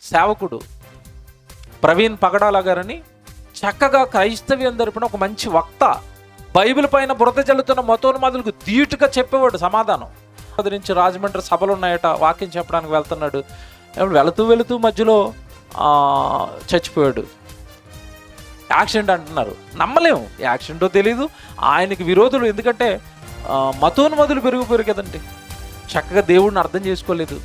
సేవకుడు ప్రవీణ్ పగడాల గారని చక్కగా క్రైస్తవ్యం తరపున ఒక మంచి వక్త, బైబిల్ పైన బురద జల్లుతున్న మతోన్మాదులకు ధీటుగా చెప్పేవాడు సమాధానం. అది నుంచి రాజమండ్రి సభలు ఉన్నాయట, వాక్యం చెప్పడానికి వెళ్తున్నాడు. వెళుతూ మధ్యలో చచ్చిపోయాడు. యాక్సిడెంట్ అంటున్నారు, నమ్మలేము. యాక్సిడెంటో తెలీదు. ఆయనకి విరోధులు, ఎందుకంటే మతోన్మాదులు పెరిగిపోయారు కదండి. చక్కగా దేవుడిని అర్థం చేసుకోలేదు,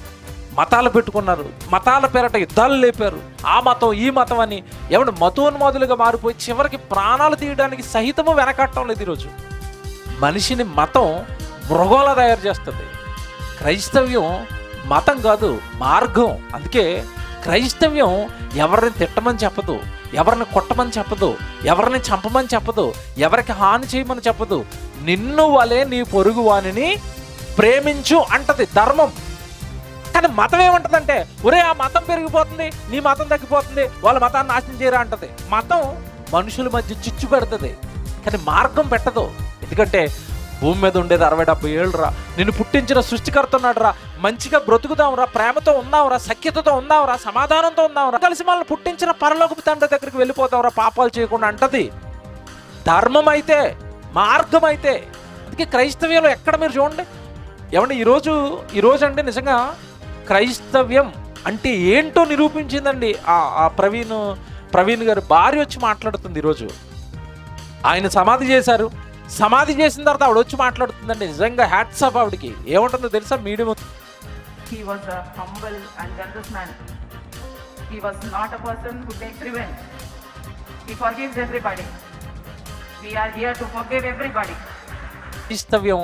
మతాలు పెట్టుకున్నారు, మతాల పేరట యుద్ధాలు లేపారు. ఆ మతం ఈ మతం అని ఏమంటే మతోన్మాదులుగా మారిపోయి చివరికి ప్రాణాలు తీయడానికి సహితము వెనకట్టడం లేదు. ఈరోజు మనిషిని మతం మృగంలా తయారు చేస్తుంది. క్రైస్తవ్యం మతం కాదు, మార్గం. అందుకే క్రైస్తవ్యం ఎవరిని తిట్టమని చెప్పదు, ఎవరిని కొట్టమని చెప్పదు, ఎవరిని చంపమని చెప్పదు, ఎవరికి హాని చేయమని చెప్పదు. నిన్ను వలే నీ పొరుగు వానిని ప్రేమించు అంటది ధర్మం. కానీ మతం ఏమంటదంటే, ఒరే ఆ మతం పెరిగిపోతుంది, నీ మతం తగ్గిపోతుంది, వాళ్ళ మతాన్ని నాశనం చేయరా అంటది. మతం మనుషుల మధ్య చిచ్చు పెడుతుంది, కానీ మార్గం పెట్టదు. ఎందుకంటే భూమి మీద ఉండేది 60-70 ఏళ్ళు రా, నిన్ను పుట్టించిన సృష్టికర్త ఉన్నాడు రా, మంచిగా బ్రతుకుదాంరా, ప్రేమతో ఉందాంరా, సఖ్యతతో ఉందాంరా, సమాధానంతో ఉందాంరా, కలిసి మనల్ని పుట్టించిన పరలోకపు తండ్రి దగ్గరికి వెళ్ళిపోతాంరా పాపాలు చేయకుండా అంటది. ధర్మం అయితే, మార్గం అయితే. అందుకే క్రైస్తవ్యంలో ఎక్కడ మీరు చూడండి, ఏమంటే ఈరోజు అంటే నిజంగా క్రైస్తవ్యం అంటే ఏంటో నిరూపించిందండి. ఆ ప్రవీణ్ గారు భార్య వచ్చి మాట్లాడుతుంది. ఈరోజు ఆయన సమాధి చేశారు, సమాధి చేసిన తర్వాత ఆవిడ వచ్చి మాట్లాడుతుందండి. నిజంగా హ్యాట్స్ ఆఫ్ ఆవిడకి. ఏముంటుందో తెలుసా, medium He was a humble and generous man. He was not a person who takes revenge. He forgives everybody. We are here to forgive everybody. క్రైస్తవ్యం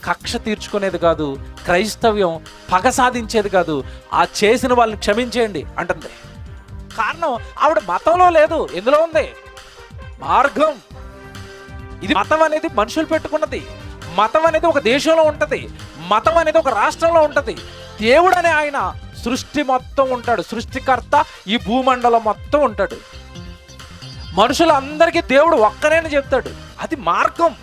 కక్ష తీర్చుకునేది కాదు, క్రైస్తవ్యం పగ సాధించేది కాదు. ఆ చేసిన వాళ్ళని క్షమించేయండి అంటుంది. కారణం ఆవిడ మతంలో లేదు, ఎందులో ఉంది? మార్గం. ఇది మతం అనేది మనుషులు పెట్టుకున్నది. మతం అనేది ఒక దేశంలో ఉంటుంది, మతం అనేది ఒక రాష్ట్రంలో ఉంటుంది. దేవుడు అనే ఆయన సృష్టి మొత్తం ఉంటాడు, సృష్టికర్త ఈ భూమండలం మొత్తం ఉంటాడు. మనుషులందరికీ దేవుడు ఒక్కరేని చెప్తాడు. అది మార్గం.